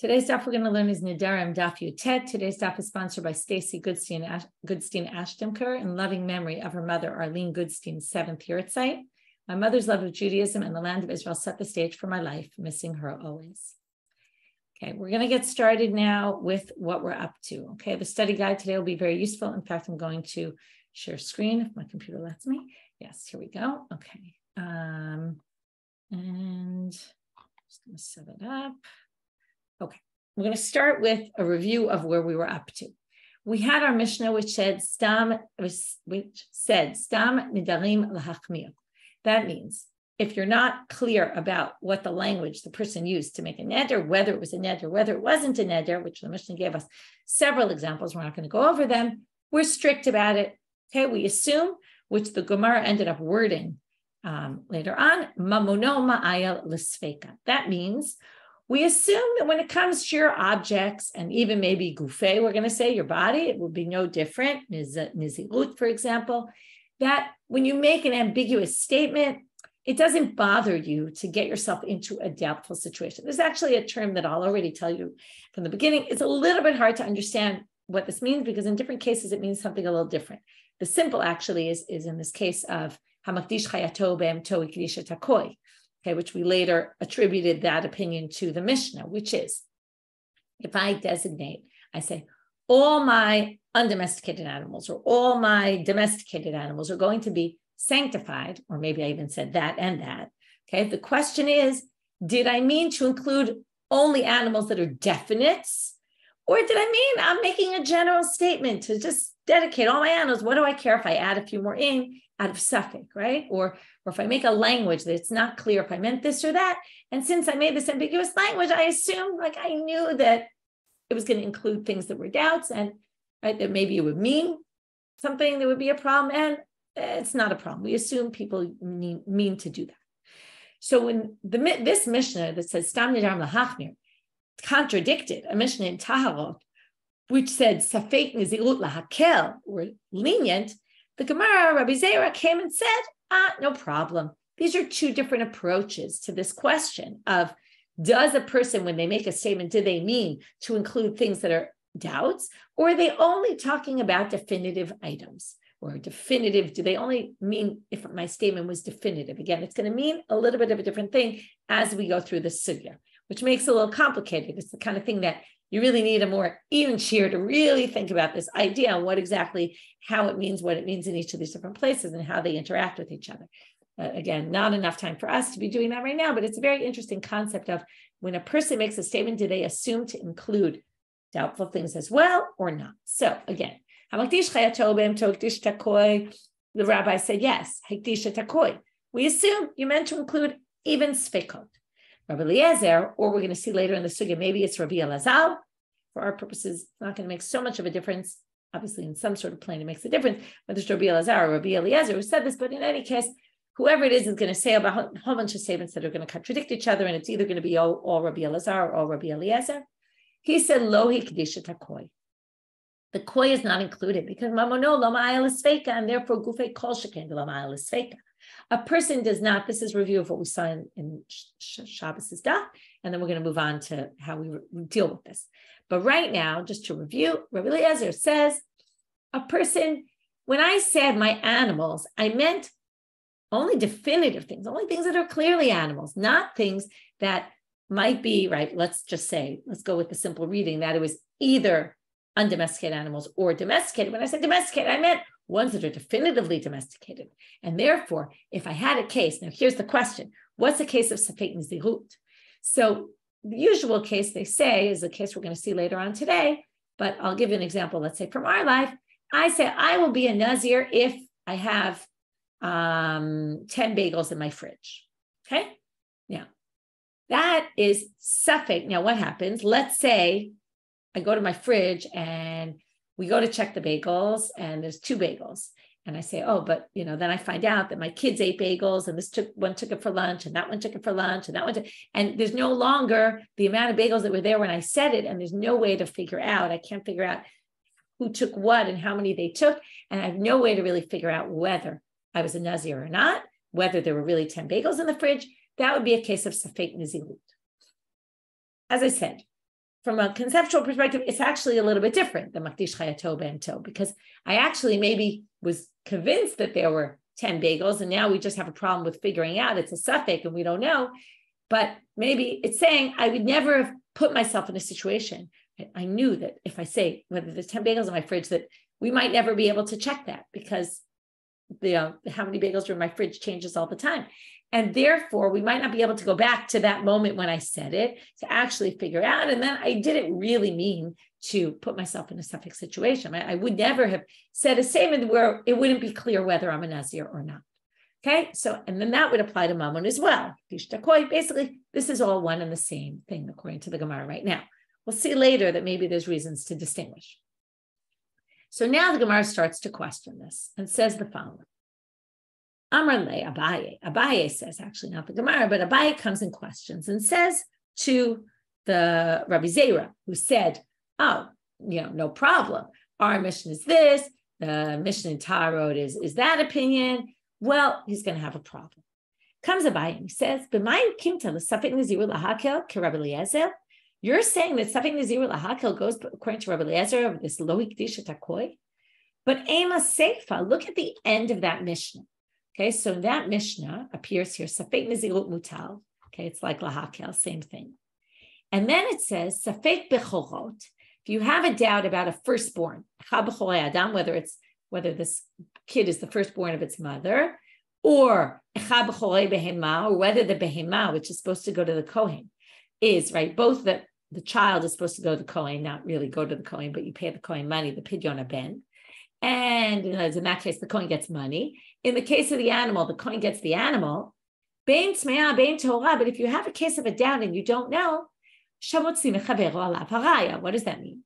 Today's daf we're going to learn is Nedarim Daf Yutet. Today's daf is sponsored by Stacy Goodstein Ashtemker in loving memory of her mother, Arlene Goodstein's 7th yahrzeit. My mother's love of Judaism and the land of Israel set the stage for my life, missing her always. Okay, we're going to get started now with what we're up to. Okay, the study guide today will be very useful. In fact, I'm going to share screen if my computer lets me. Yes, here we go. Okay, and I'm just going to set it up. Okay, we're going to start with a review of where we were up to. We had our Mishnah, which said stam Nedarim lahachmir. That means if you're not clear about what the language the person used to make a neder, whether it was a neder, whether it wasn't a neder, which the Mishnah gave us several examples, we're not going to go over them. We're strict about it. Okay, we assume, which the Gemara ended up wording later on, mamono ma'ayel l'sfeika. That means we assume that when it comes to your objects and even maybe gufei, we're going to say your body, it will be no different, nizirut, for example, that when you make an ambiguous statement, it doesn't bother you to get yourself into a doubtful situation. There's actually a term that I'll already tell you from the beginning. It's a little bit hard to understand what this means because in different cases, it means something a little different. The simple actually is in this case of hamakdish chayato be'emto ikdish takoi. Okay, which we later attributed that opinion to the Mishnah, which is, if I designate, I say, all my undomesticated animals or all my domesticated animals are going to be sanctified, or maybe I even said that and that. Okay, the question is, did I mean to include only animals that are definites? Or did I mean I'm making a general statement to just dedicate all my animals? What do I care if I add a few more in out of suffix, right? Or if I make a language that it's not clear if I meant this or that. And since I made this ambiguous language, I assumed like I knew that it was going to include things that were doubts and right, that maybe it would mean something that would be a problem. And it's not a problem. We assume people mean to do that. So when this Mishnah that says Stam Nedarim lahachmir contradicted a Mishnah in Taharot, which said Safek Nizirut lahakel, or lenient, the Gemara, Rabbi Elazar came and said, no problem. These are two different approaches to this question of, does a person, when they make a statement, do they mean to include things that are doubts, or are they only talking about definitive items? Or definitive, do they only mean if my statement was definitive? Again, it's going to mean a little bit of a different thing as we go through the sugya, which makes it a little complicated. It's the kind of thing that you really need a more even shiur to really think about this idea and what exactly, how it means, what it means in each of these different places and how they interact with each other. Again, not enough time for us to be doing that right now, but it's a very interesting concept of when a person makes a statement, do they assume to include doubtful things as well or not? So again, the rabbi said, yes, we assume you meant to include even sfekot. Rabbi Eliezer, or we're going to see later in the sugya, maybe it's Rabbi Elazar. For our purposes, it's not going to make so much of a difference. Obviously, in some sort of plane, it makes a difference whether it's Rabbi Elazar or Rabbi Eliezer who said this, but in any case, whoever it is going to say about a whole bunch of statements that are going to contradict each other, and it's either going to be all Rabbi Elazar or all Rabbi Eliezer. He said, Lo hikdisha takoi. The koi is not included because mamono lo ma'ayel l'sfeika, and therefore gufei kol sheken lo ma'ayel l'sfeika. A person does not, this is a review of what we saw in Shabbos' daf, and then we're going to move on to how we deal with this. But right now, just to review, Rabbi Eliezer says, a person, when I said my animals, I meant only definitive things, only things that are clearly animals, not things that might be, right, let's just say, let's go with the simple reading, that it was either undomesticated animals or domesticated. When I said domesticated, I meant ones that are definitively domesticated. And therefore, if I had a case, now here's the question, what's the case of Safek Nizirut? So the usual case they say is the case we're going to see later on today, but I'll give you an example. Let's say from our life, I say I will be a nazir if I have 10 bagels in my fridge. Okay? Now, that is Safek. Now, what happens? Let's say I go to my fridge and we go to check the bagels and there's 2 bagels. And I say, oh, but, then I find out that my kids ate bagels and one took it for lunch and that one took it for lunch and that one and there's no longer the amount of bagels that were there when I said it. And there's no way to figure out, I can't figure out who took what and how many they took. And I have no way to really figure out whether I was a nazir or not, whether there were really 10 bagels in the fridge. That would be a case of Safek Nizirut. As I said, from a conceptual perspective, it's actually a little bit different than Makdish Chayato Bento, because I actually maybe was convinced that there were 10 bagels, and now we just have a problem with figuring out it's a suffix and we don't know. But maybe it's saying I would never have put myself in a situation. I knew that if I say whether there's 10 bagels in my fridge, that we might never be able to check that, because how many bagels are in my fridge changes all the time. And therefore, we might not be able to go back to that moment when I said it to actually figure out. And then I didn't really mean to put myself in a suffix situation. I would never have said a statement where it wouldn't be clear whether I'm a nazir or not. Okay, so, and then that would apply to mammon as well. Basically, this is all one and the same thing according to the Gemara right now. We'll see later that maybe there's reasons to distinguish. So now the Gemara starts to question this and says the following. Amar le Abaye. Abaye says, actually not the Gemara, but Abaye comes and questions and says to the Rabbi Zera, who said, oh, no problem. Our mission is this. The Mishna in Taharot is that opinion. Well, he's going to have a problem. Comes Abaye and he says, "B'mayim kimta l'safek nazir lahakel ke Rabbi Eliezer." You're saying that safek nazir lahakel goes according to Rabbi Eliezer of this lo hikdish takoi, but ema seifa. Look at the end of that Mishnah. Okay, so that Mishnah appears here, Safek Nazirut Mutal. Okay, it's like Lahakel, same thing. And then it says, Safek Bechorot. If you have a doubt about a firstborn, whether this kid is the firstborn of its mother, or whether the Behema, which is supposed to go to the Kohen, is, right, both the child is supposed to go to the Kohen, not really go to the Kohen, but you pay the Kohen money, the Pidyon Ben. And in that case, the Kohen gets money. In the case of the animal, the Kohen gets the animal. Bein Tmeah, Bein Torah. But if you have a case of a doubt and you don't know, what does that mean?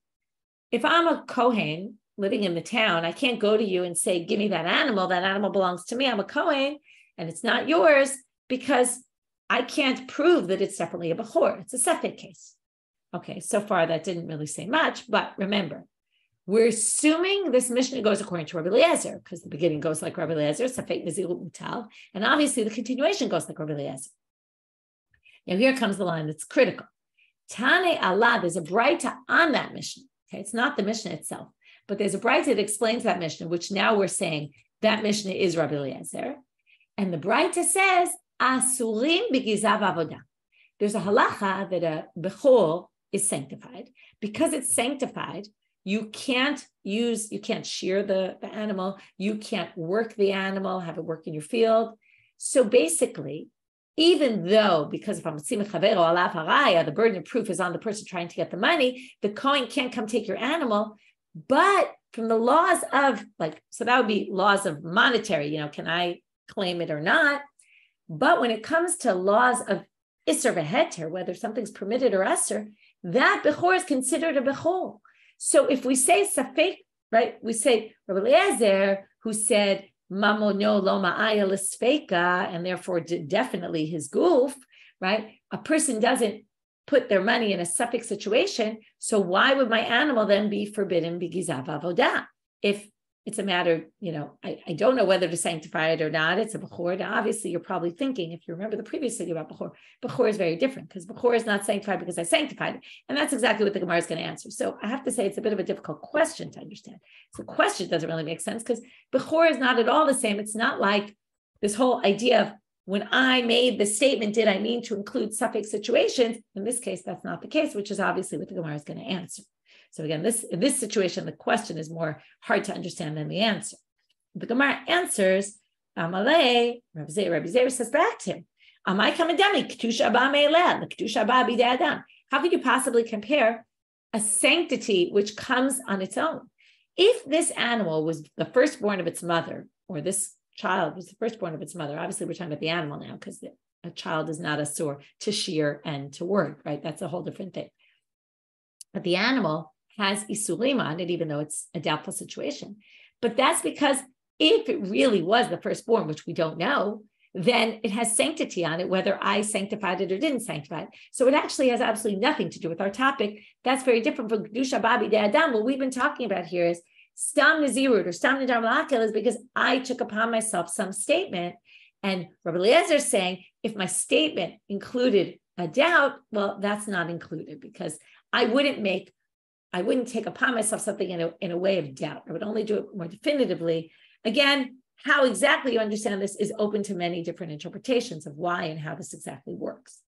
If I'm a Kohen living in the town, I can't go to you and say, give me that animal. That animal belongs to me. I'm a Kohen and it's not yours, because I can't prove that it's definitely a Bechor. It's a Safek case. Okay, so far that didn't really say much, but remember, we're assuming this Mishnah goes according to Rabbi Elazar, because the beginning goes like Rabbi Elazar, Safek Nazirut Mutal, and obviously the continuation goes like Rabbi Elazar. Now here comes the line that's critical. Tane Allah, there's a braita on that Mishnah. Okay, it's not the Mishnah itself, but there's a braita that explains that Mishnah, which now we're saying that Mishnah is Rabbi Elazar, and the braita says Asurim b'gizav avodah. There's a halacha that a bechor is sanctified. Because it's sanctified, you can't shear the animal, you can't work the animal, have it work in your field. So basically, even though, because if I'm the burden of proof is on the person trying to get the money, the Kohen can't come take your animal, but from the laws of, so that would be laws of monetary, can I claim it or not? But when it comes to laws of Isser v'heter, whether something's permitted or Isser, that Bechor is considered a Bechor. So if we say Safek, right, we say Rabbi Eliezer, who said, Mamono lo ma'aya l'sfeka, and therefore definitely his goof, right? A person doesn't put their money in a suffix situation, so why would my animal then be forbidden b'gizav avodah? If it's a matter, I don't know whether to sanctify it or not. It's a Bechor. Now, obviously, you're probably thinking, if you remember the previous thing about Bechor is very different, because Bechor is not sanctified because I sanctified it. And that's exactly what the Gemara is going to answer. So I have to say it's a bit of a difficult question to understand. So the question doesn't really make sense, because Bechor is not at all the same. It's not like this whole idea of when I made the statement, did I mean to include suffix situations? In this case, that's not the case, which is obviously what the Gemara is going to answer. So again, in this situation, the question is more hard to understand than the answer. The Gemara answers, Amalei, Rabbi Zera says back to him, Amai kamadami, Kedusha Abba Me'eleh, the Kedusha Abba B'dei Adam. How could you possibly compare a sanctity which comes on its own? If this animal was the firstborn of its mother, or this child was the firstborn of its mother, obviously we're talking about the animal now, because a child is not a sore to shear and to work, right? That's a whole different thing. But the animal has isurim on it, even though it's a doubtful situation. But that's because if it really was the firstborn, which we don't know, then it has sanctity on it, whether I sanctified it or didn't sanctify it. So it actually has absolutely nothing to do with our topic. That's very different from Kedusha Babi de Adam. What we've been talking about here is Stam Nazirut or Stam Nadar Malakel is because I took upon myself some statement. And Rabbi Eliezer is saying, if my statement included a doubt, well, that's not included because I wouldn't take upon myself something in a way of doubt. I would only do it more definitively. Again, how exactly you understand this is open to many different interpretations of why and how this exactly works.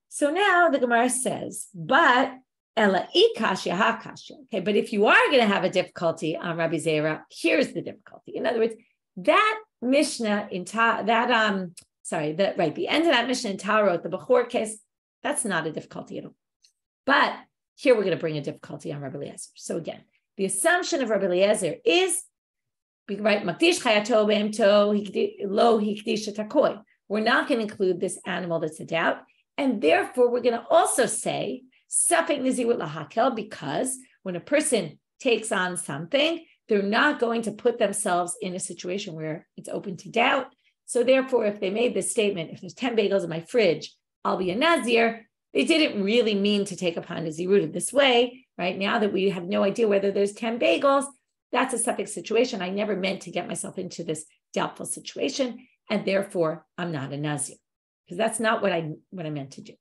So now the Gemara says, but ela ikashya hakashya. Okay, but if you are going to have a difficulty on Rabbi Zera, here's the difficulty. In other words, that Mishnah in the end of that Mishnah in Taharot, the Bechor case, that's not a difficulty at all. But here we're going to bring a difficulty on Rabbi Eliezer. So again, the assumption of Rabbi Eliezer is, right, makdish chayato be'emto lo hikdish takoi. We're not going to include this animal that's a doubt, and therefore we're going to also say safek nazirut lahakel, because when a person takes on something, they're not going to put themselves in a situation where it's open to doubt. So therefore, if they made this statement, if there's 10 bagels in my fridge, I'll be a nazir, they didn't really mean to take upon nazirut in this way, right? Now that we have no idea whether there's 10 bagels, that's a safek situation. I never meant to get myself into this doubtful situation, and therefore I'm not a nazir, because that's not what I meant to do.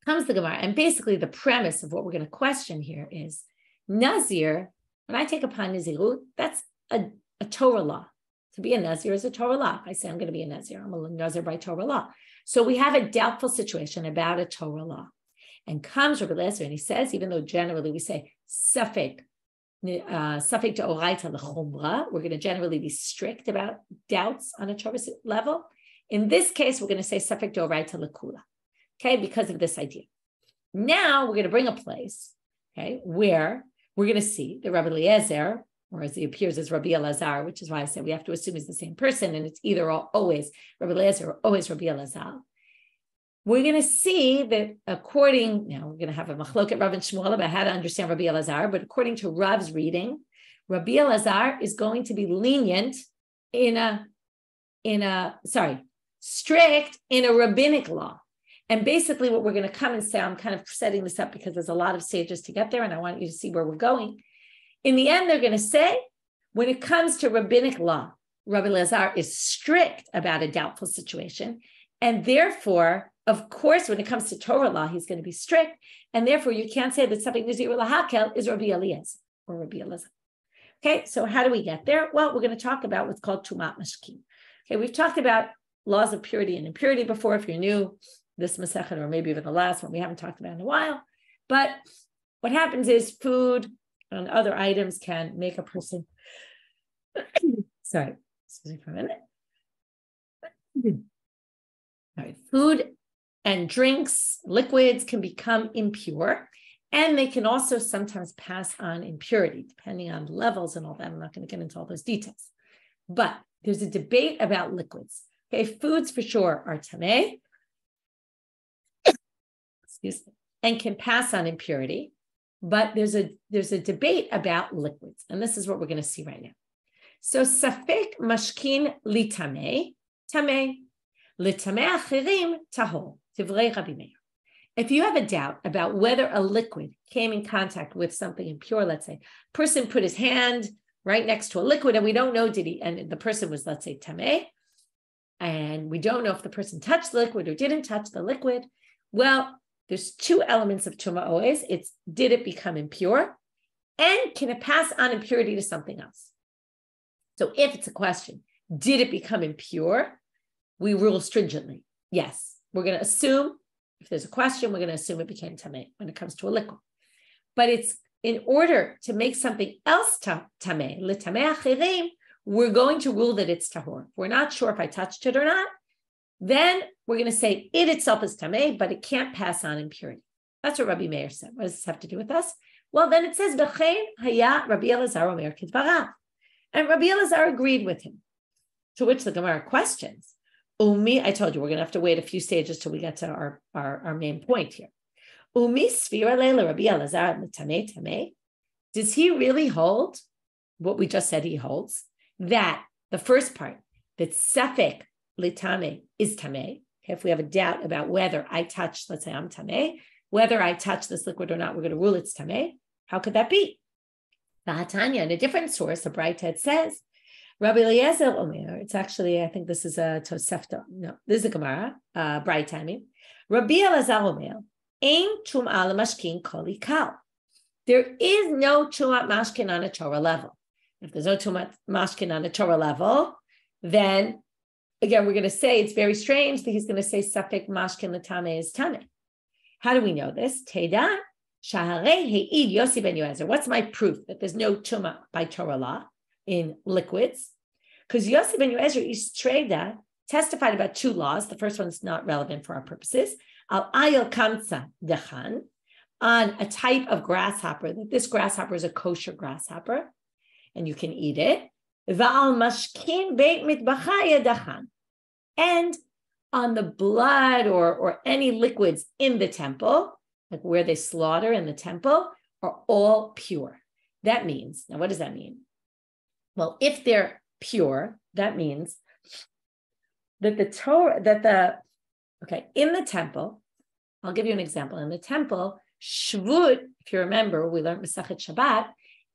Comes the Gemara, and basically the premise of what we're going to question here is nazir. When I take upon nazirut, that's a Torah law. To be a nazir is a Torah law. If I say I'm going to be a nazir, I'm a nazir by Torah law. So we have a doubtful situation about a Torah law. And comes Rabbi Elazar, and he says, even though generally we say safek deoraita l'chumra, we're going to generally be strict about doubts on a Torah level. In this case, we're going to say safek deoraita l'kula, okay, because of this idea. Now we're going to bring a place, okay, where we're going to see the Rabbi Eliezer, or as he appears as Rabbi Elazar, which is why I said we have to assume he's the same person, and it's either always Rabbi Eliezer or always Rabbi Elazar. We're going to see that we're going to have a machloket Rav and Shmuel about how to understand Rabbi Elazar, but according to Rav's reading, Rabbi Elazar is going to be lenient strict in a rabbinic law. And basically what we're going to come and say, I'm kind of setting this up because there's a lot of stages to get there, and I want you to see where we're going. In the end, they're going to say, when it comes to rabbinic law, Rabbi Elazar is strict about a doubtful situation. And therefore, of course, when it comes to Torah law, he's going to be strict. And therefore, you can't say that something nazir lahakel is Rabbi Eliezer or Rabbi Elazar. Okay, so how do we get there? Well, we're going to talk about what's called tumat mashkin. Okay, we've talked about laws of purity and impurity before. If you're new, this Masechet, or maybe even the last one, we haven't talked about in a while. But what happens is food and other items can make a person, sorry, excuse me for a minute. All right, food and drinks, liquids can become impure, and they can also sometimes pass on impurity, depending on levels and all that. I'm not going to get into all those details. But there's a debate about liquids. Okay, foods for sure are tamei, excuse me, and can pass on impurity. But there's a debate about liquids, and this is what we're going to see right now. So safek mashkin li tamei, litamei achirim tahor, divrei Rabbi Meir. If you have a doubt about whether a liquid came in contact with something impure, let's say, person put his hand right next to a liquid, and we don't know and the person was, let's say, tamei, and we don't know if the person touched the liquid or didn't touch the liquid. Well, there's two elements of teruma always. It's, did it become impure? And can it pass on impurity to something else? So if it's a question, did it become impure? We rule stringently. Yes. We're going to assume, if there's a question, we're going to assume it became tamei when it comes to a liquid. But it's in order to make something else tamei, litamei achirim, we're going to rule that it's tahor. We're not sure if I touched it or not. Then we're going to say it itself is tamei, but it can't pass on impurity. That's what Rabbi Meir said. What does this have to do with us? Well, then it says, B'chein haya Rabbi Elazar omer kidvarav. And Rabbi Elazar agreed with him. To which the Gemara questions. Umi, I told you, we're going to have to wait a few stages till we get to our main point here. Umi sfira leila Rabbi Elazar tamei tamei. Does he really hold what we just said he holds? That the first part, that safek litame is tamei. Okay, if we have a doubt about whether I touch, let's say I'm tamei, whether I touch this liquid or not, we're going to rule it's tamei. How could that be? Vahatanya, in a different source, the Brighthead says, Rabbi Eliezer Omer, it's actually, I think this is a Tosefta, no, this is a Gemara, Brighthead. Rabbi Elazar Omer, Ein tum'ah l'mashkin kol ikal. There is no tum'at mashkin on a Torah level. If there's no tum'at mashkin on a Torah level, then again, we're going to say it's very strange that he's going to say safek mashkin l'tameh is tameh. How do we know this? Teda shaharei he'id Yossi ben Eliezer. What's my proof that there's no tum'ah by Torah law in liquids? Because Yossi ben Eliezer Istreda testified about two laws. The first one's not relevant for our purposes. Al ayil kamsa dechan, on a type of grasshopper, that this grasshopper is a kosher grasshopper, and you can eat it. Va'al mashkin beit mitbachaya dechan, and on the blood or any liquids in the temple, like where they slaughter in the temple, are all pure. That means, now what does that mean? Well, if they're pure, that means that in the temple, I'll give you an example. In the temple, shvut, if you remember, we learned Masachet Shabbat,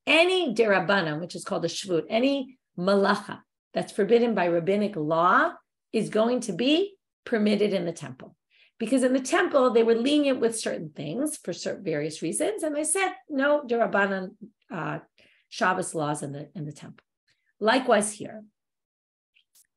any derabbanan, which is called a shvut, any malacha that's forbidden by rabbinic law is going to be permitted in the temple. Because in the temple, they were lenient with certain things for certain various reasons, and they said no derabbanan Shabbos laws in the temple. Likewise here.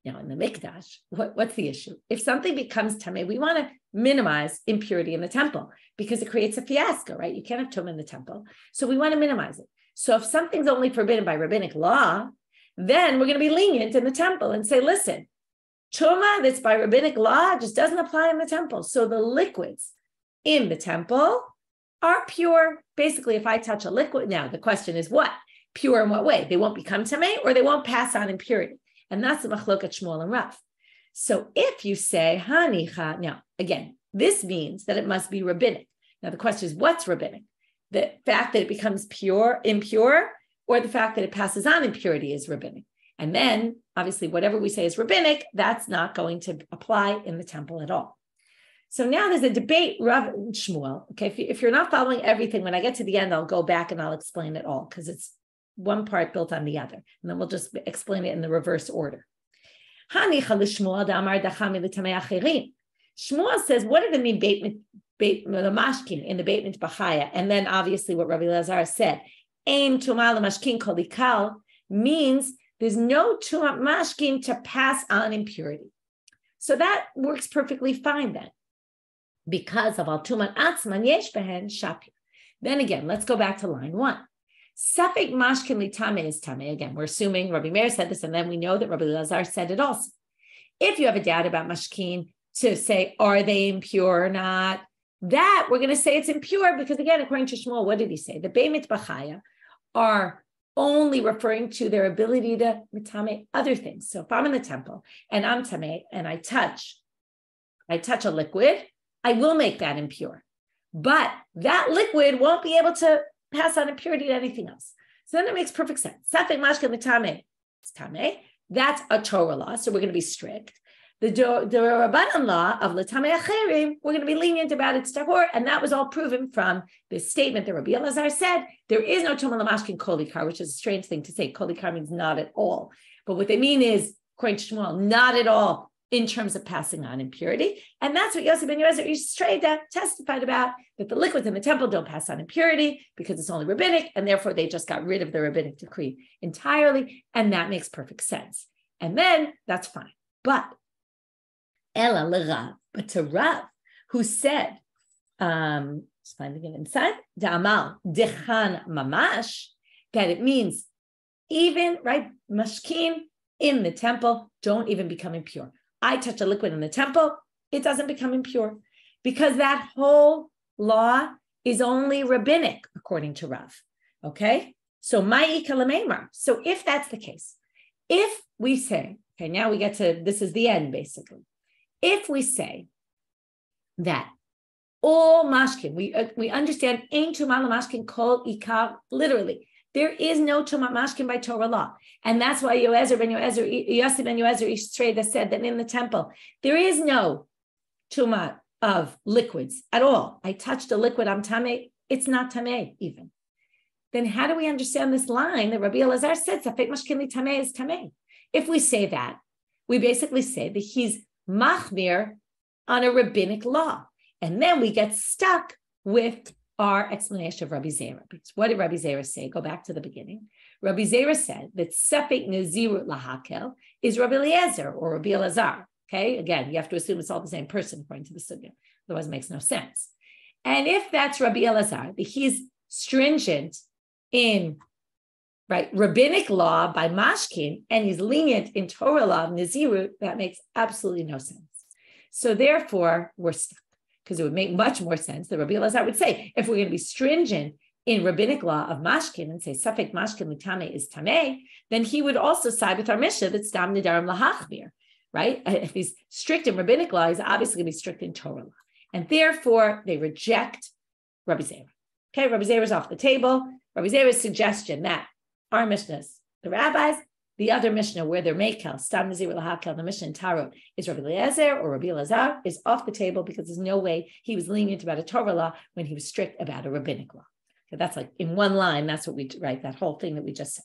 Now in the mikdash, what's the issue? If something becomes tameh, we want to minimize impurity in the temple because it creates a fiasco, right? You can't have tumah in the temple, so we want to minimize it. So if something's only forbidden by rabbinic law, then we're going to be lenient in the temple and say, listen, tumah that's by rabbinic law just doesn't apply in the temple. So the liquids in the temple are pure. Basically, if I touch a liquid, now the question is what? Pure in what way? They won't become tameh or they won't pass on impurity. And that's the machlokat Shmuel and Rav. So if you say, hanicha, now again, this means that it must be rabbinic. Now the question is, what's rabbinic? The fact that it becomes impure, or the fact that it passes on impurity is rabbinic. And then, obviously, whatever we say is rabbinic, that's not going to apply in the temple at all. So now there's a debate, Rav and Shmuel. Okay, if you're not following everything, when I get to the end, I'll go back and I'll explain it all, because it's one part built on the other. And then we'll just explain it in the reverse order. Shmuel says, what does it mean, beit mashkin in the beit mitbachaya? And then obviously what Rabbi Elazar said, aim tumah l'mashkin kol ikal, means there's no tumah mashkin to pass on impurity. So that works perfectly fine then, because of al tumah atzman yesh behen shapir. Then again, let's go back to line 1. Safek mashkin li tameh is tameh. Again, we're assuming Rabbi Meir said this, and then we know that Rabbi Elazar said it also. If you have a doubt about mashkin, to say, are they impure or not, that we're going to say it's impure, because again, according to Shmuel, what did he say? The beit mitbachaya are only referring to their ability to mitame other things. So if I'm in the temple and I'm tameh and I touch a liquid, I will make that impure. But that liquid won't be able to pass on impurity to anything else. So then it makes perfect sense. Safek mashkin l'tameh is tameh. That's a Torah law, so we're going to be strict. The Rabbanan law of l'tameh acherim, we're going to be lenient about its tahor, and that was all proven from this statement that Rabbi Elazar said. There is no tumah l'mashkin kol ikar, which is a strange thing to say. Kol ikar means not at all, but what they mean is, according to Shmuel, not at all in terms of passing on impurity. And that's what Yossi ben Eliezer Istreda testified about, that the liquids in the temple don't pass on impurity because it's only rabbinic, and therefore they just got rid of the rabbinic decree entirely, and that makes perfect sense. And then that's fine. But Ella l'Rav, but to Rav, who said, just finding it inside, Da'amal dechan mamash, that it means even, right, mashkin in the temple don't even become impure. I touch a liquid in the temple, it doesn't become impure, because that whole law is only rabbinic, according to Rav. Okay? So ma'i kalameimar. So if that's the case, if we say, okay, now we get to, this is the end, basically. If we say that all mashkin, we understand ein tumah l'mashkin kol ikar, literally, there is no tumah mashkin by Torah law. And that's why Yossi ben Eliezer Istreda said that in the temple, there is no tumah of liquids at all. I touched a liquid, I'm tameh, it's not tameh even. Then how do we understand this line that Rabbi Elazar said, safek mashkin li tameh is tameh? If we say that, we basically say that he's machmir on a rabbinic law. And then we get stuck with our explanation of Rabbi Zera. Because what did Rabbi Zera say? Go back to the beginning. Rabbi Zera said that Safek Nazirut Lahakel is Rabbi Eliezer or Rabbi Elazar. Okay, again, you have to assume it's all the same person according to the sugya. Otherwise, it makes no sense. And if that's Rabbi Elazar, that he's stringent in rabbinic law by mashkin, and he's lenient in Torah law of nazirut, that makes absolutely no sense. So therefore, we're stuck, because it would make much more sense that Rabbi Elazar would say, if we're going to be stringent in rabbinic law of mashkin and say safek mashkin l'tameh is tameh, then he would also side with our Mishnah that stam nedarim lahachmir, right? If he's strict in rabbinic law, he's obviously going to be strict in Torah law. And therefore, they reject Rabbi Zera. Okay, Rabbi Zera is off the table. Rabbi Zera's suggestion that our Mishnahs, the rabbis, the other Mishnah where they're mekel, stam nazir lahakel, the Mishnah in Tarot is Rabbi Eliezer or Rabbi Elazar, is off the table because there's no way he was lenient about a Torah law when he was strict about a rabbinic law. So that's like in one line, that's what we write, that whole thing that we just said.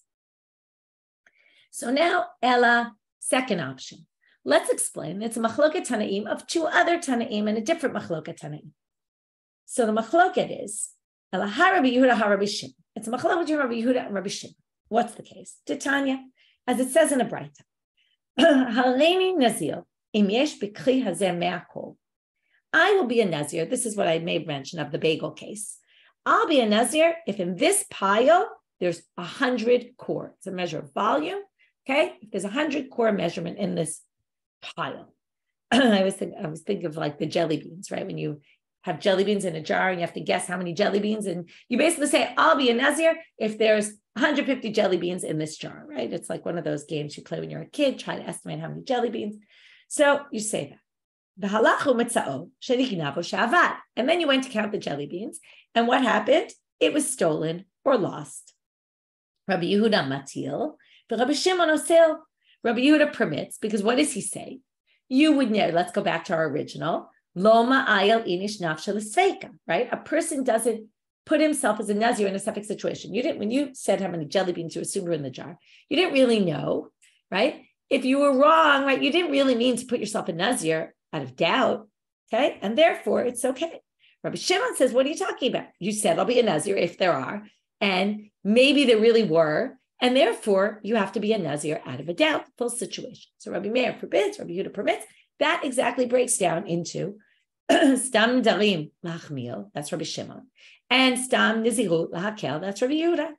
So now, Ella, second option. Let's explain. It's a machloket tanaim of two other tanaim and a different machloket tanaim. So the machloket is Ella ha Rabbi Yehuda ha Rabbi Shimon. It's a machloket between Rabbi Yehuda and Rabbi Shimon. What's the case? Titania, as it says in a Braita, Haleni nazir im yesh b'kli hazeh me'akol. I will be a nazir. This is what I made mention of the bagel case. I'll be a nazir if in this pile there's 100 core. It's a measure of volume. Okay, if there's 100 core measurement in this pile. I was thinking of like the jelly beans, right? When you have jelly beans in a jar and you have to guess how many jelly beans, and you basically say, I'll be a nazir if there's 150 jelly beans in this jar, right? It's like one of those games you play when you're a kid, try to estimate how many jelly beans. So you say that. And then you went to count the jelly beans. And what happened? It was stolen or lost. Rabbi Yehuda matil, but Rabbi Shimon osil. Rabbi Yehuda permits, because what does he say? You would know, let's go back to our original, Loma ayel inish nafsha l'sveika, right? A person doesn't put himself as a nazir in a safek situation. You didn't, when you said how many jelly beans you assumed were in the jar, you didn't really know, right? If you were wrong, right, you didn't really mean to put yourself a nazir out of doubt, okay? And therefore, it's okay. Rabbi Shimon says, what are you talking about? You said, I'll be a nazir if there are, and maybe there really were, and therefore, you have to be a nazir out of a doubtful situation. So Rabbi Meir forbids, Rabbi Yehuda permits. That exactly breaks down into stam nedarim lachmil, that's Rabbi Shimon, and stam nazirut lahakel, that's Rabbi Yehuda.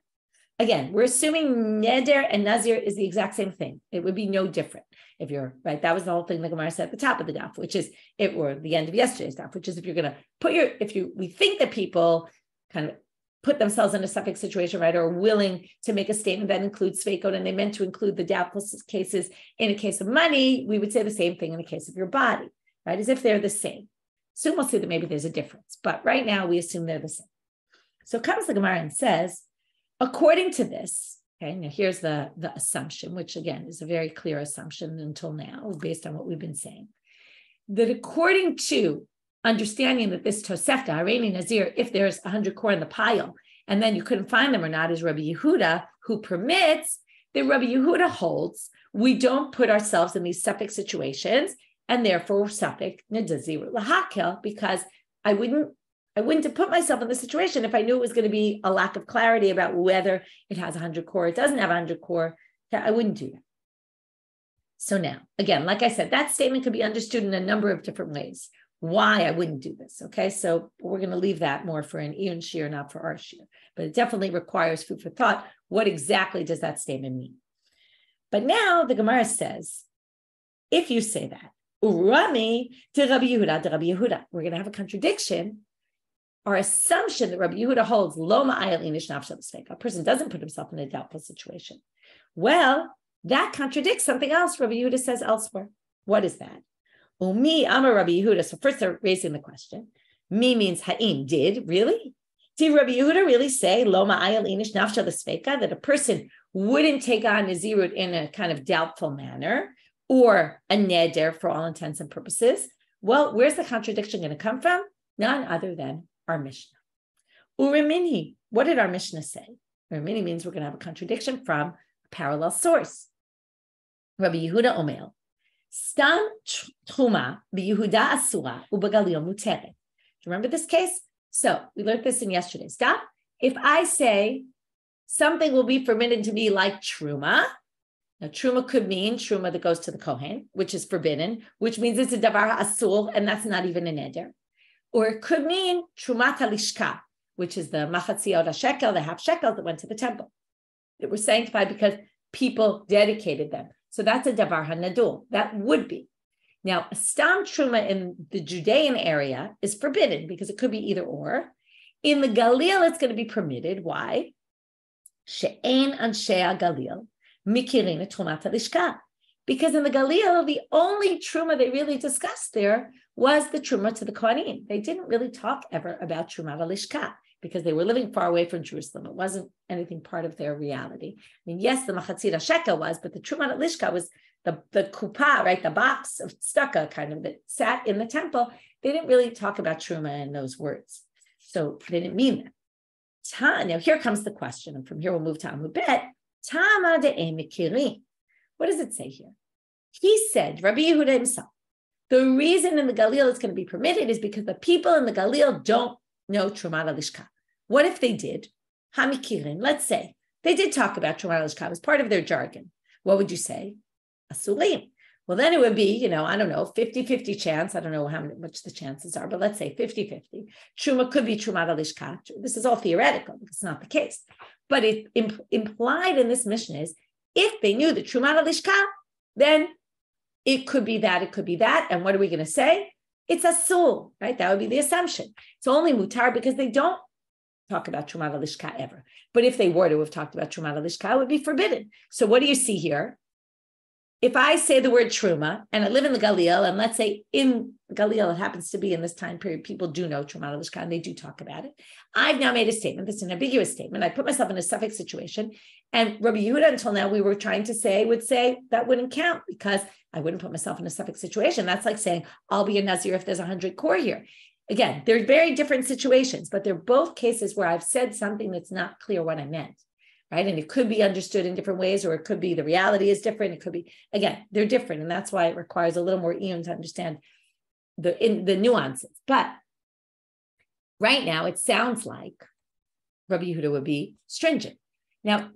Again, we're assuming neder and nazir is the exact same thing. It would be no different if you're right. That was the whole thing the Gemara said at the top of the daf, which is or the end of yesterday's daf, which is if you're going to we think that people kind of put themselves in a safek situation, right, or willing to make a statement that includes sveikot, and they meant to include the doubtful cases in a case of money, we would say the same thing in the case of your body, right, as if they're the same. Soon we'll see that maybe there's a difference, but right now we assume they're the same. So comes the Gemara and says, according to this, okay, now here's the assumption, which again is a very clear assumption until now, based on what we've been saying, that according to understanding that this Tosefta Taharot nazir, if there's 100 core in the pile, and then you couldn't find them or not, is Rabbi Yehuda, who permits, that Rabbi Yehuda holds, we don't put ourselves in these safek situations, and therefore safek nazir lahakel, because I wouldn't have put myself in the situation if I knew it was going to be a lack of clarity about whether it has 100 core, it doesn't have 100 core, I wouldn't do that. So now, again, like I said, that statement could be understood in a number of different ways. Why I wouldn't do this, okay? So we're going to leave that more for an Ian Shiur, not for our Shiur. But it definitely requires food for thought. What exactly does that statement mean? But now the Gemara says, if you say that, Urami to Rabbi Yehuda to Rabbi Yehuda, we're going to have a contradiction. Our assumption that Rabbi Yehuda holds Loma ayel inish nafsha l'sveika, a person doesn't put himself in a doubtful situation. Well, that contradicts something else Rabbi Yehuda says elsewhere. What is that? Umi Amar Rabbi Yehuda. So first they're raising the question. Mi means ha'im, did really? Did Rabbi Yehuda really say Loma ayel inish nafsha l'sveika, that a person wouldn't take on nazirut in a kind of doubtful manner, or a neder for all intents and purposes? Well, where's the contradiction going to come from? None other than our Mishnah. Urimini, what did our Mishnah say? Urimini means we're going to have a contradiction from a parallel source. Rabbi Yehuda Omer, Stam teruma b'Yehuda asura u'b'Galilee muteret. you remember this case? So we learned this in yesterday's stop. If I say something will be forbidden to me like truma, now truma could mean truma that goes to the Kohen, which is forbidden, which means it's a davar asul, and that's not even a neder. Or it could mean trumat halishka, which is the machatziot shekel, the half shekel that went to the temple. That were sanctified because people dedicated them. So that's a davar hanadul. That would be. Now, a stam truma in the Judean area is forbidden because it could be either or. In the Galil, it's going to be permitted. Why? She'ein anshei Galil mikirin trumat halishka. Because in the Galil, the only truma they really discussed there was the truma to the Kohanim. They didn't really talk ever about trumat halishka because they were living far away from Jerusalem. It wasn't anything part of their reality. I mean, yes, the machatzira shekel was, but the trumat halishka was the kuppah, right? The box of stucco kind of that sat in the temple. They didn't really talk about truma in those words. So they didn't mean that. Now here comes the question, and from here we'll move to Amud Bet. Tama de'e mikirin. What does it say here? He said, Rabbi Yehuda himself, the reason in the Galil it's going to be permitted is because the people in the Galil don't know trumat halishka. What if they did? Hamikirin, let's say they did talk about trumat halishka. It was part of their jargon. What would you say? Asulim. Well, then it would be, I don't know, 50-50 chance. I don't know how much the chances are, but let's say 50-50. Truma could be trumat halishka. This is all theoretical because it's not the case. But it implied in this Mishnah is if they knew the trumat halishka, then it could be that, it could be that. And what are we going to say? It's asul, right? That would be the assumption. It's only mutar because they don't talk about trumat halishka ever. But if they were to have talked about trumat halishka, it would be forbidden. So what do you see here? If I say the word truma and I live in the Galil, and let's say in Galil, it happens to be in this time period, people do know trumat halishka and they do talk about it. I've now made a statement. This is an ambiguous statement. I put myself in a suffix situation. And Rabbi Yehuda, until now, we were trying to say, would say that wouldn't count because I wouldn't put myself in a suffix situation. That's like saying, I'll be a nazir if there's 100 core here. Again, they're very different situations, but they're both cases where I've said something that's not clear what I meant. Right. And it could be understood in different ways, or it could be the reality is different. It could be, again, they're different. And that's why it requires a little more eon to understand the nuances. But right now, it sounds like Rabbi Yehuda would be stringent. Now,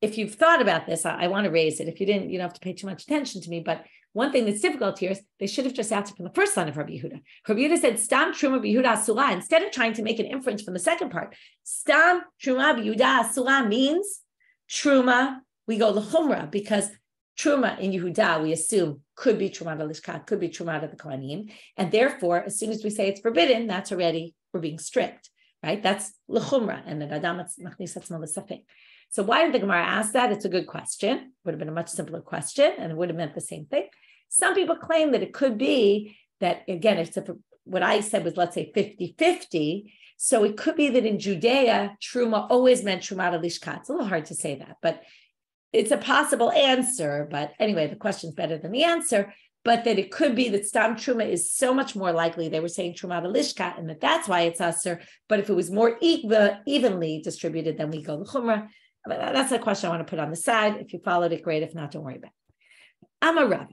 if you've thought about this, I want to raise it. If you didn't, you don't have to pay too much attention to me. But one thing that's difficult here is they should have just answered from the first line of Rabbi Yehuda. Rabbi Yehuda said, Stam Truma B'Yehuda Asura. Instead of trying to make an inference from the second part, Stam Truma B'Yehuda Asura means Truma, we go l'chumra, because Truma in Yehuda, we assume, could be Trumat halishka, could be Trumat of the Kohanim. And therefore, as soon as we say it's forbidden, that's already, we're being strict, right? That's l'chumra, and then Adam machnis atzmo l'safek. So why did the Gemara ask that? It's a good question. Would have been a much simpler question, and it would have meant the same thing. Some people claim that it could be that, again, if what I said was, let's say, 50-50. So it could be that in Judea, Truma always meant Trumat halishka. It's a little hard to say that, but it's a possible answer. But anyway, the question's better than the answer. But that it could be that Stam Truma is so much more likely. They were saying Trumat halishka, and that's why it's Aser. But if it was more evenly distributed, then we go the Chumrah. That's a question I want to put on the side. If you followed it, great. If not, don't worry about it. I'm a Rava.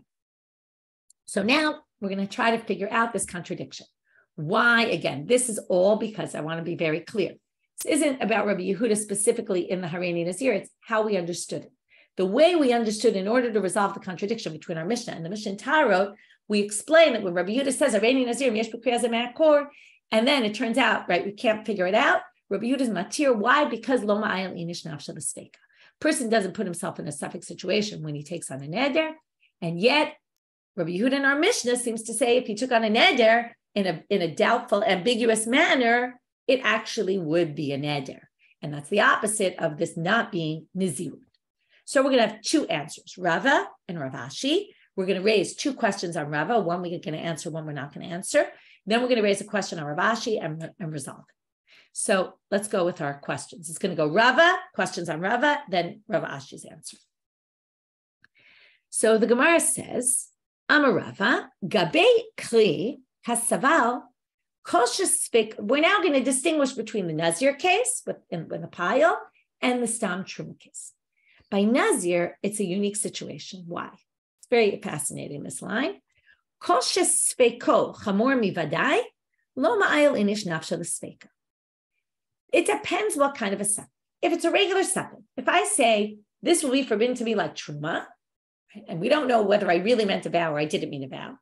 So now we're going to try to figure out this contradiction. Why? Again, this is all because I want to be very clear. This isn't about Rabbi Yehuda specifically in the Hareini Nazir. It's how we understood it. The way we understood in order to resolve the contradiction between our Mishnah and the Mishnah in Taharot, we explain that when Rabbi Yehuda says Hareini Nazir, yesh b'kriyah ze'me'akor, and then it turns out, right, we can't figure it out. Rabbi Yehuda's matir. Why? Because lo ma'ayel inish nafsha l'steika. Person doesn't put himself in a suffix situation when he takes on a neder, and yet Rabbi Yehuda in our Mishnah seems to say if he took on a neder in a doubtful, ambiguous manner, it actually would be a neder, and that's the opposite of this not being nazir. So we're going to have two answers, Rava and Rav Ashi. We're going to raise two questions on Rava. One we're going to answer, one we're not going to answer. Then we're going to raise a question on Rav Ashi and resolve it. So let's go with our questions. It's going to go Rava, questions on Rava, then Rav Ashi's answer. So the Gemara says, Amar Rava, Gabe Kli Hasaval, we're now going to distinguish between the Nazir case with the pile and the Stam Truma case. By Nazir, it's a unique situation. Why? It's very fascinating, this line. Kol shespeko chamor mivadai, Lo ma'ayil inish nafsha l'sveika. It depends what kind of a safek. If it's a regular safek, if I say this will be forbidden to me like teruma, right, and we don't know whether I really meant a vow or I didn't mean a vow.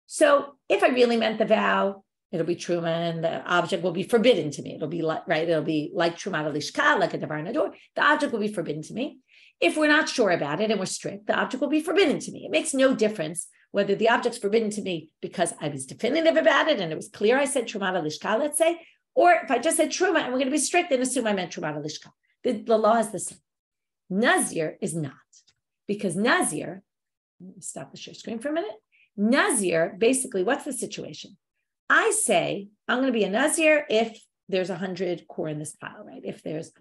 So if I really meant the vow, it'll be teruma, and the object will be forbidden to me. It'll be like, right, it'll be like teruma lishka, like a davar nador. The object will be forbidden to me. If we're not sure about it and we're strict, the object will be forbidden to me. It makes no difference whether the object's forbidden to me because I was definitive about it and it was clear I said teruma lishka, let's say, or if I just said teruma and we're going to be strict and assume I meant teruma lishka. The law is the same. Nazir is not, because nazir, let me stop the share screen for a minute. Nazir, basically, what's the situation? I say, I'm going to be a nazir if there's 100 core in this pile, right? If there's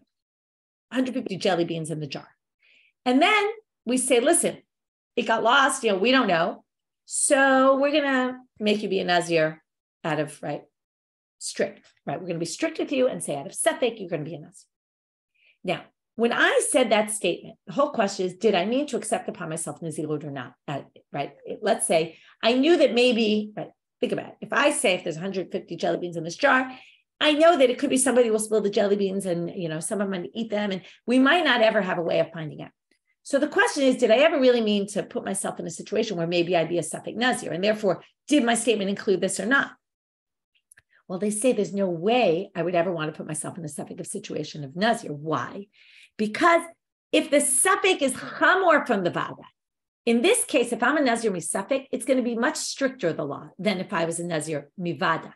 150 jelly beans in the jar. And then we say, listen, it got lost, we don't know. So we're going to make you be a nazir out of, right, strict, right? We're going to be strict with you and say out of safek, you're going to be a nazir. Now, when I said that statement, the whole question is, did I mean to accept upon myself nazirut or not? Right? Let's say I knew that maybe, right, think about it. If I say if there's 150 jelly beans in this jar, I know that it could be somebody will spill the jelly beans and, some of them might eat them, and we might not ever have a way of finding out. So the question is, did I ever really mean to put myself in a situation where maybe I'd be a safek nazir? And therefore, did my statement include this or not? Well, they say there's no way I would ever want to put myself in a safek of situation of nazir. Why? Because if the safek is chamor from the vadai, in this case, if I'm a nazir misafek, it's going to be much stricter, the law, than if I was a nazir mivadai.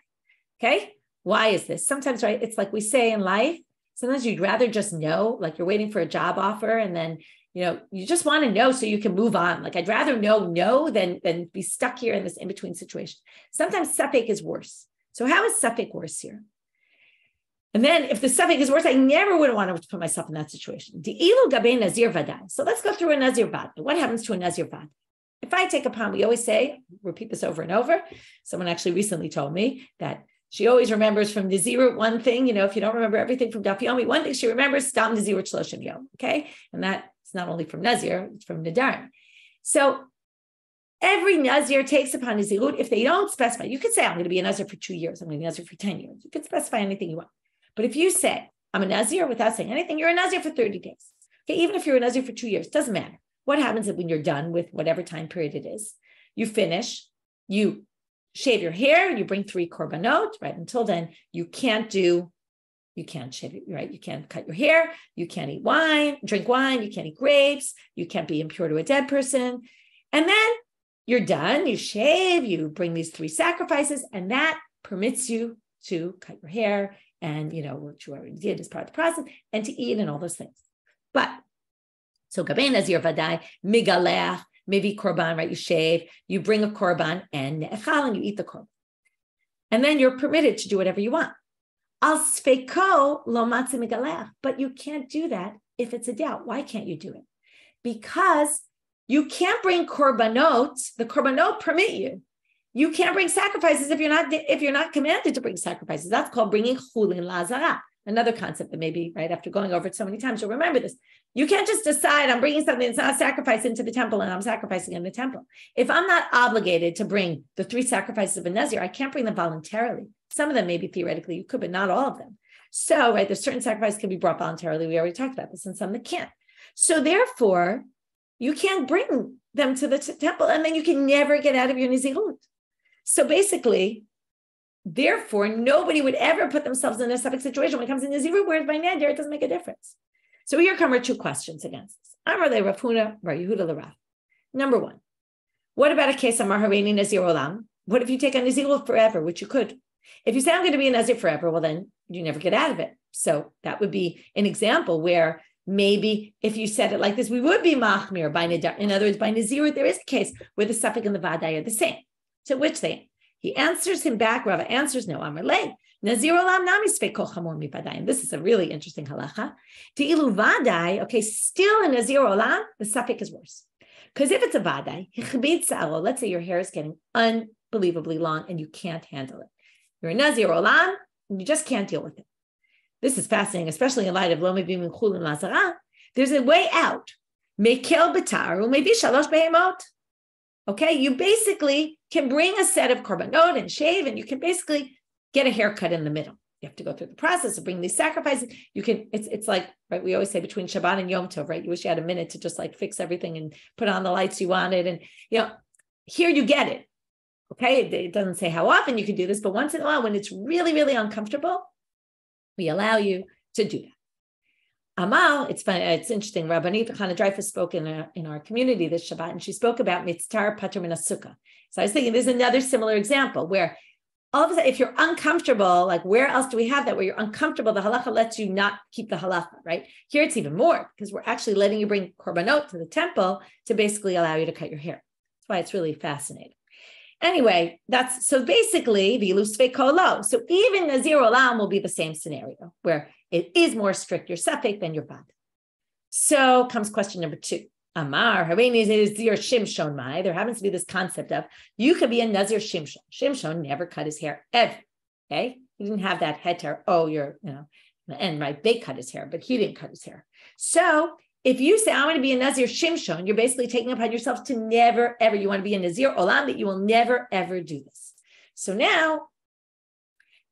Okay? Why is this? Sometimes, right, it's like we say in life, sometimes you'd rather just know, like you're waiting for a job offer and then, you just want to know so you can move on. Like I'd rather know than be stuck here in this in-between situation. Sometimes safek is worse. So how is safek worse here? And then if the safek is worse, I never would want to put myself in that situation. So let's go through a nazir vadai. What happens to a nazir vadai? If I take upon, we always say, repeat this over and over. Someone actually recently told me that she always remembers from nazirut one thing, if you don't remember everything from daf yomi, one thing she remembers, stam nazirut shloshim yom, okay? And that's not only from nazir, it's from Nedarim. So every nazir takes upon nazirut. If they don't specify, you could say, I'm going to be a nazir for 2 years, I'm going to be a nazir for 10 years. You could specify anything you want. But if you say, I'm a nazir without saying anything, you're a nazir for 30 days. Okay, even if you're a nazir for 2 years, doesn't matter. What happens when you're done with whatever time period it is? You finish, you shave your hair, you bring 3 korbanot, right? Until then, you can't shave it, right? You can't cut your hair, you can't drink wine, you can't eat grapes, you can't be impure to a dead person. And then you're done, you shave, you bring these 3 sacrifices, and that permits you to cut your hair and, what you already did as part of the process, and to eat and all those things. But, so gabein nazir vadai, migalech, maybe korban, right? You shave, you bring a korban, and ne'echal, and you eat the korban. And then you're permitted to do whatever you want. Al sfeiko lo matzeh migalech, but you can't do that if it's a doubt. Why can't you do it? Because you can't bring korbanot. The korbanot permit you. You can't bring sacrifices if you're not commanded to bring sacrifices. That's called bringing chulin lazara. Another concept that maybe right after going over it so many times, you'll remember this. You can't just decide I'm bringing something that's not a sacrifice into the temple and I'm sacrificing in the temple. If I'm not obligated to bring the 3 sacrifices of a nazir, I can't bring them voluntarily. Some of them maybe theoretically you could, but not all of them. So, right, there's certain sacrifices can be brought voluntarily. We already talked about this, and some that can't. So therefore, you can't bring them to the temple, and then you can never get out of your nazirut. So basically, therefore, nobody would ever put themselves in a safek situation when it comes to nazirut, whereas by neder, it doesn't make a difference. So here come our 2 questions against this. Amar le Rav Huna, Rabbi Yehuda le Rav. Number 1, what about a case of Mahareini Nazir Olam? What if you take a nazirut forever, which you could? If you say I'm going to be a nazir forever, well, then you never get out of it. So that would be an example where maybe if you said it like this, we would be machmir by neder. In other words, by nazirut, there is a case where the safek and the vadai are the same. To which he answers him back. Rava answers, no, Amar le. Nazir olam nami sfeiko chamor mivadai. And this is a really interesting halacha. Te'ilu vadai, okay, still in nazir olam, the safek is worse. Because if it's a vadai, let's say your hair is getting unbelievably long and you can't handle it. You're a nazir olam, and you just can't deal with it. This is fascinating, especially in light of lo mevim chulin lazara. There's a way out. Mekel b'tar, maybe shalosh behemot. Okay, you basically can bring a set of korbanot and shave, and you can basically get a haircut in the middle. You have to go through the process of bringing these sacrifices. You can, it's like, right, we always say between Shabbat and Yom Tov, right? You wish you had a minute to just like fix everything and put on the lights you wanted. And, here you get it. Okay. It doesn't say how often you can do this, but once in a while, when it's really, really uncomfortable, we allow you to do that. Amal, it's funny, it's interesting. Rabbanit Dreyfus spoke in our community this Shabbat, and she spoke about mitztar patur min sukkah. So I was thinking, there's another similar example where all of a sudden, if you're uncomfortable, like where else do we have that? Where you're uncomfortable, the halacha lets you not keep the halacha, right? Here it's even more, because we're actually letting you bring korbanot to the temple to basically allow you to cut your hair. That's why it's really fascinating. Anyway, so basically the ilusve kolo. So even nazir olam will be the same scenario where it is more strict your safek than your bad. So comes question number 2. Amar hareini nazir shimshon mai. There happens to be this concept of you could be a nazir shimshon. Shimshon never cut his hair ever. Okay, he didn't have that heter. Oh, and right, they cut his hair, but he didn't cut his hair. So if you say, I'm going to be a Nazir Shimshon, you're basically taking upon yourself to never, ever, you want to be a Nazir Olam, that you will never, ever do this. So now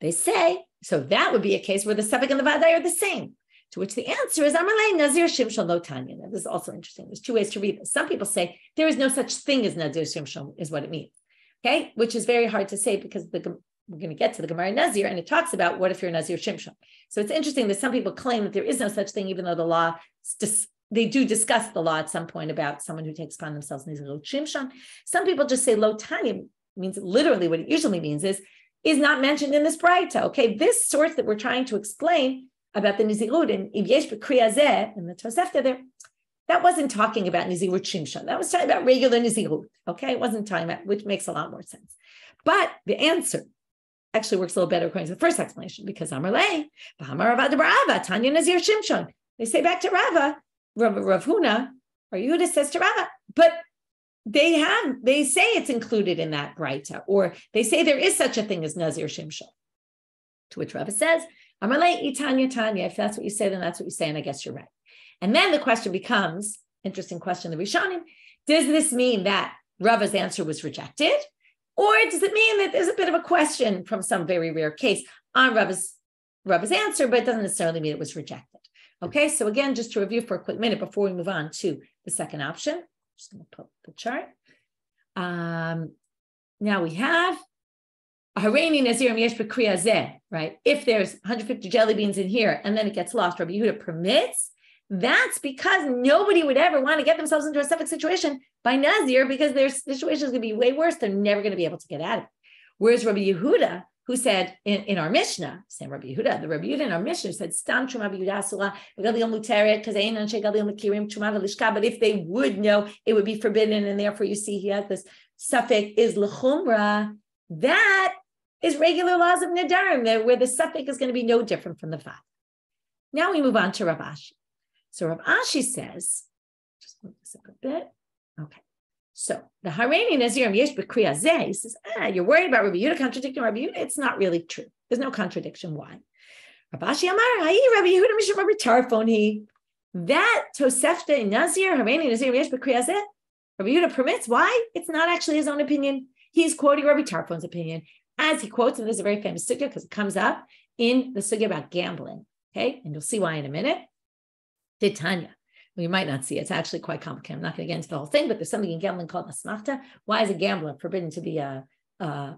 they say, so that would be a case where the Safek and the Vadai are the same. To which the answer is, Amalei Nazir Shimshon Lo Tanya. Now, this is also interesting. There's 2 ways to read this. Some people say there is no such thing as Nazir Shimshon, is what it means. Okay, which is very hard to say because we're going to get to the Gemara Nazir, and it talks about what if you're Nazir Shimshon. So it's interesting that some people claim that there is no such thing, even though the law, they do discuss the law at some point about someone who takes upon themselves Nazir Shimshon. Some people just say Lo Tanya means literally what it usually means is not mentioned in this Braita. Okay, this source that we're trying to explain about the Nazirut and Yesh B'Kriya Zeh and the Tosefta there, that wasn't talking about Nazirut Shimshon. That was talking about regular Nazirut. Okay, it wasn't talking about, which makes a lot more sense. But the answer actually works a little better according to the first explanation, because Amarle, Rava, Tanya Nazir Shimshon. They say back to Rava, Rav Huna, or Yehuda says to Rava, but they say it's included in that Braita, or they say there is such a thing as Nazir Shimshon. To which Rava says, Amarle, Tanya, if that's what you say, then that's what you say, and I guess you're right. And then the question becomes, interesting question, the Rishonim, does this mean that Rava's answer was rejected? Or does it mean that there's a bit of a question from some very rare case on Rava's answer, but it doesn't necessarily mean it was rejected? Okay, so again, just to review for a quick minute before we move on to the second option, I'm just going to put the chart. Now we have Hareini Nazirim Yesh B'Kriya Zeh, right? If there's 150 jelly beans in here and then it gets lost, Rabbi Yehuda permits. That's because nobody would ever want to get themselves into a suffolk situation by Nazir, because their situation is going to be way worse. They're never going to be able to get out of it. Whereas Rabbi Yehuda, who said in our Mishnah, same Rabbi Yehuda, the Rabbi Yehuda in our Mishnah said, Stam Truma B'Yehuda Asura, Galilee Muteret, because Ein Anshe Galilee Mekirim Truma V'Lishka. But if they would know, it would be forbidden, and therefore you see he has this suffix is l'chumra. That is regular laws of Nedarim, where the suffix is going to be no different from the fact. Now we move on to Rav Ashi. So Rav Ashi says, just move this up a bit. Okay. So the Hareini Nazirim Yesh B'Kriya Zeh, he says, you're worried about Rabbi Yehuda contradicting Rabbi Yehuda. It's not really true. There's no contradiction. Why? Rav Ashi Amar, Rabbi Yehuda Mishna Rabbi Tarfon, that Tosefta in Nazir, Hareini Nazirim Yesh B'Kriya Zeh, Rabbi Yehuda permits. Why? It's not actually his own opinion. He's quoting Rabbi Tarfon's opinion, as he quotes, and this is a very famous sugya because it comes up in the sugya about gambling. Okay, and you'll see why in a minute. Tanya. Well, you might not see it. It's actually quite complicated. I'm not going to get into the whole thing, but there's something in gambling called asmachta. Why is a gambler forbidden to be a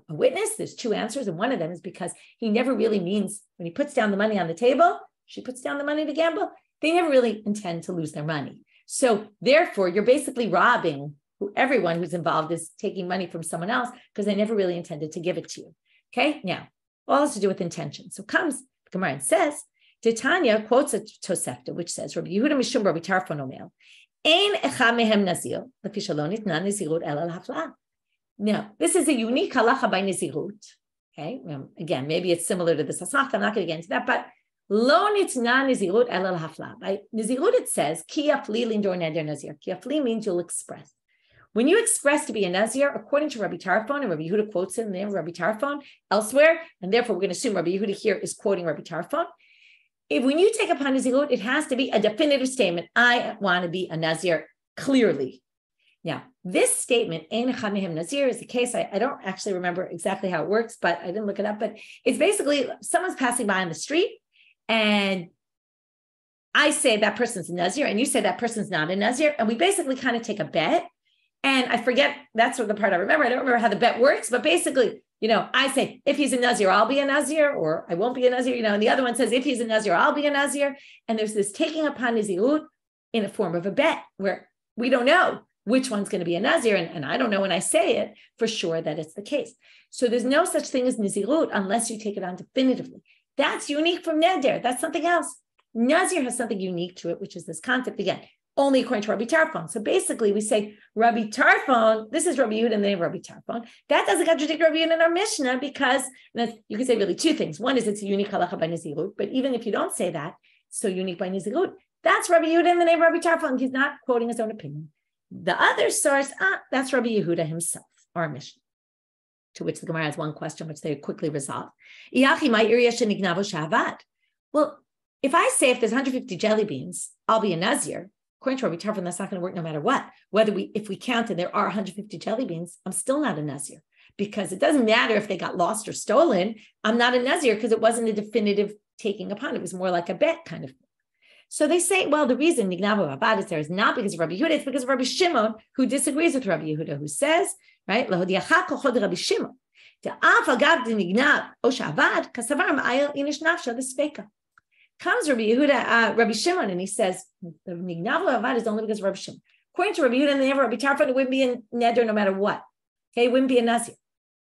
witness? There's 2 answers, and one of them is because he never really means, when he puts down the money on the table, she puts down the money to gamble, they never really intend to lose their money. So therefore, you're basically robbing everyone who's involved is taking money from someone else because they never really intended to give it to you. Okay, now, all has to do with intention. So comes Gemara and says, Tanya quotes a Tosefta, which says, Rabbi Yehuda Mishum Rabbi Tarfon Omel, Ein echad mehem nazir, lefi shelo nitna nazirut ela l'hafla. Now, this is a unique halacha by nazirut. Okay, again, maybe it's similar to this asmachta. I'm not going to get into that, but lo nitna nazirut ela l'hafla. By nazirut, it says ki afli lindor neder nazir. Ki afli means you'll express. When you express to be a nazir, according to Rabbi Tarfon, and Rabbi Yehuda quotes in there Rabbi Tarfon elsewhere, and therefore we're going to assume Rabbi Yehuda here is quoting Rabbi Tarfon. When you take upon nazirut, it has to be a definitive statement. I want to be a nazir clearly. Now, This statement, Ein echad mehem nazir, is the case. I don't actually remember exactly how it works, but I didn't look it up. But it's basically someone's passing by on the street, and I say that person's a nazir, and you say that person's not a nazir, and we basically kind of take a bet. And I forget, that's what the part I remember. I don't remember how the bet works, but basically, I say, if he's a nazir, I'll be a nazir, or I won't be a nazir, and the other one says, if he's a nazir, I'll be a nazir. And there's this taking upon nazirut in a form of a bet where we don't know which one's going to be a nazir. And I don't know when I say it for sure that it's the case. So there's no such thing as nazirut unless you take it on definitively. That's unique from neder. That's something else. Nazir has something unique to it, which is this concept, again, only according to Rabbi Tarfon. So basically we say, Rabbi Tarfon, this is Rabbi Yehuda in the name of Rabbi Tarfon. That doesn't contradict Rabbi Yehuda in our Mishnah because you can say really two things. One is it's a unique halacha by nazirut, but even if you don't say that, it's so unique by nazirut. That's Rabbi Yehuda in the name of Rabbi Tarfon. He's not quoting his own opinion. The other source, that's Rabbi Yehuda himself, our Mishnah, to which the Gemara has one question, which they quickly resolve. Well, if I say if there's 150 jelly beans, I'll be a nazir. According to Rabbi Tarfon, that's not going to work no matter what. If we count and there are 150 jelly beans, I'm still not a nazir because it doesn't matter if they got lost or stolen. I'm not a nazir because it wasn't a definitive taking upon. It was more like a bet kind of thing. So they say, well, the reason Nignavu Avad is there is not because of Rabbi Yehuda, it's because of Rabbi Shimon, who disagrees with Rabbi Yehuda, who says, right, Rabbi Shimon. Comes Rabbi Yehuda, Rabbi Shimon, and he says, the Nignavu Avad is only because of Rabbi Shimon. According to Rabbi Yehuda and the name of Rabbi Tarfon, it wouldn't be a neder no matter what. Okay, it wouldn't be a nazir.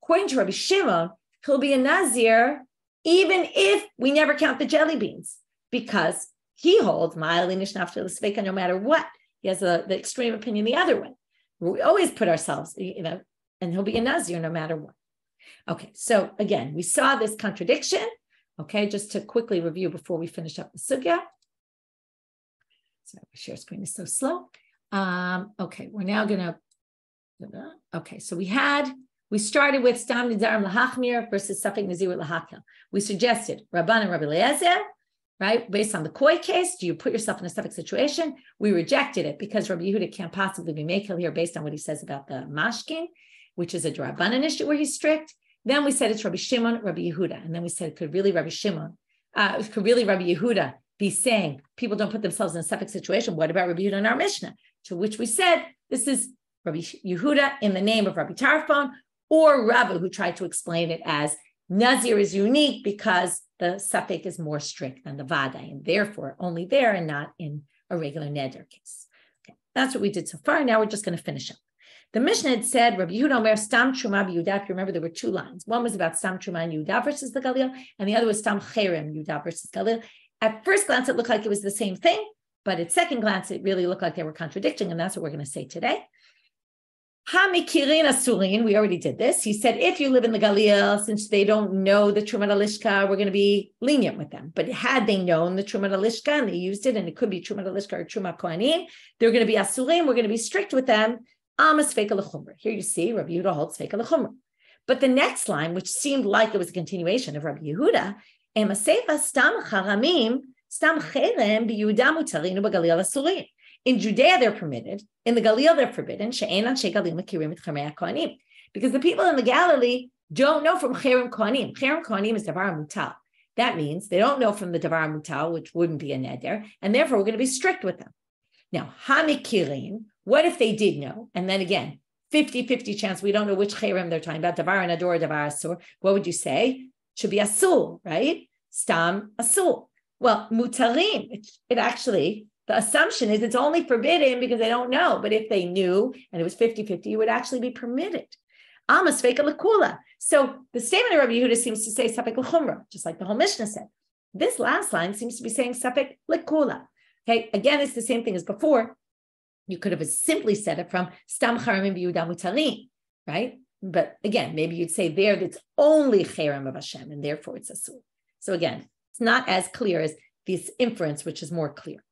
According to Rabbi Shimon, he'll be a nazir even if we never count the jelly beans, because he holds no matter what. He has the extreme opinion the other way. We always put ourselves, and he'll be a nazir no matter what. Okay, so again, we saw this contradiction. Okay, just to quickly review before we finish up the sugya. Sorry, my share screen is so slow. Okay, we're now gonna. Okay, so we started with stam nedarim lahachmir versus safek nazir lahakil. We suggested Rabban and Rabbi Elazar, right? Based on the koi case, do you put yourself in a safek situation? We rejected it because Rabbi Yehuda can't possibly be makil here based on what he says about the mashkin, which is a Rabbanan issue where he's strict. Then we said it's Rabbi Shimon, Rabbi Yehuda. And then we said, could really Rabbi Yehuda be saying people don't put themselves in a safek situation? What about Rabbi Yehuda in our Mishnah? To which we said, this is Rabbi Yehuda in the name of Rabbi Tarfon, or Rava, who tried to explain it as nazir is unique because the safek is more strict than the vadai, and therefore only there and not in a regular neder case. Okay, that's what we did so far. Now we're just going to finish up. The Mishnah had said, Rabbi Yehuda Omer Stam Truma B'Yehuda. If you remember, there were two lines. One was about Stam Truma and Yehuda versus the Galilee, and the other was Stam Cherem Yehuda versus Galilee. At first glance, it looked like it was the same thing, but at second glance, it really looked like they were contradicting, and that's what we're going to say today. Ha-mikirin asurin, we already did this. He said, if you live in the Galilee, since they don't know the Truma Lishka, we're going to be lenient with them. But had they known the Truma Lishka and they used it, and it could be Truma Lishka or Truma Kohanim, they're going to be asurin, we're going to be strict with them. Here you see Rabbi Yehuda holds feka l'chumra. But the next line, which seemed like it was a continuation of Rabbi Yehuda, in Judea they're permitted, in the Galilee they're forbidden, because the people in the Galilee don't know from cherem kohanim. Cherem kohanim is davar mutal. That means they don't know from the davar mutal, which wouldn't be a neder, and therefore we're going to be strict with them. Now, hamikirin, what if they did know? And then again, 50-50 chance, we don't know which cherem they're talking about, davar and ador, davar asur. What would you say? Should be asul, right? Stam asul. Well, mutarim, it actually, the assumption is it's only forbidden because they don't know. But if they knew and it was 50-50, it would actually be permitted. Amas feka l'kula. So the statement of Rabbi Yehuda seems to say safek l'chumra, just like the whole Mishnah said. This last line seems to be saying safek l'kula. Okay, again, it's the same thing as before. You could have simply said it from stam charamim b'Yehuda mutarim, right? But again, maybe you'd say there that's only cherem of Hashem, and therefore it's asur. So again, it's not as clear as this inference, which is more clear.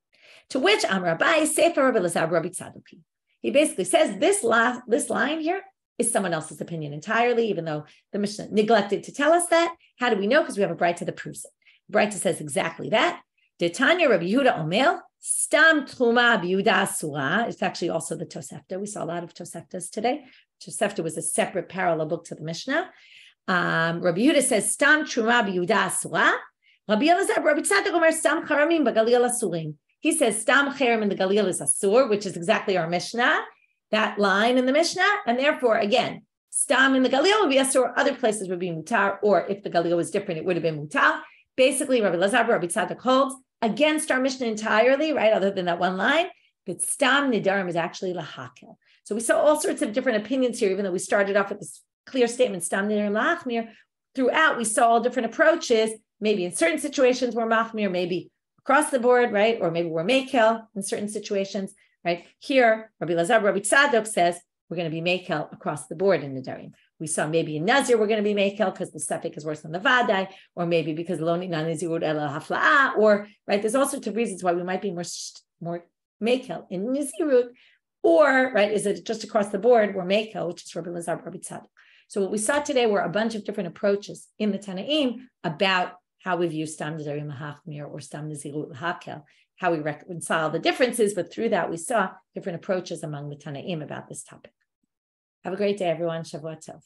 To which Rabbi Sefer Rabbi Elazar Rabbi Tzaduki. He basically says this line here is someone else's opinion entirely, even though the Mishnah neglected to tell us that. How do we know? Because we have a Braita that proves it. Braita says exactly that. Detanya Rabbi Yehuda Omel, Stam Truma B'Yehuda Asura. It's actually also the Tosefta. We saw a lot of Toseftas today. Tosefta was a separate parallel book to the Mishnah. Rabbi Yehuda says, Stam Truma B'Yehuda Asura. Rabbi Elazar, Rabbi Tzadok Omer, Stam Charamim B'Galil Asurim. He says, Stam Charam in the Galil is Asur, which is exactly our Mishnah, that line in the Mishnah. And therefore, again, Stam in the Galil would be Asur, other places would be Mutar, or if the Galil was different, it would have been Mutar. Basically, Rabbi Elazar, Rabbi Tzadok holds against our Mishnah entirely, right, other than that one line, but Stam Nedarim is actually Lahakel. So we saw all sorts of different opinions here, even though we started off with this clear statement, Stam Nedarim Lahachmir. Throughout, we saw all different approaches. Maybe in certain situations we're Machmir, maybe across the board, right? Or maybe we're Mekel in certain situations, right? Here, Rabbi Elazar, Rabbi Tzadok says we're going to be Mekel across the board in Nedarim. We saw maybe in Nazir we're going to be Mekel because the suffix is worse than the Vadai, or maybe because Loni Nazirut Ela Hafla'a, or right, there's all sorts of reasons why we might be more Mekel in Nazirut, or right, is it just across the board we're Mekel, which is Rabbi Elazar, Rabbi Tzadok. So what we saw today were a bunch of different approaches in the Tanaim about how we view Stam Nedarim Lahachmir or Stam Nazirut Lahakel, how we reconcile the differences, but through that we saw different approaches among the Tanaim about this topic. Have a great day, everyone. Shavua Tov.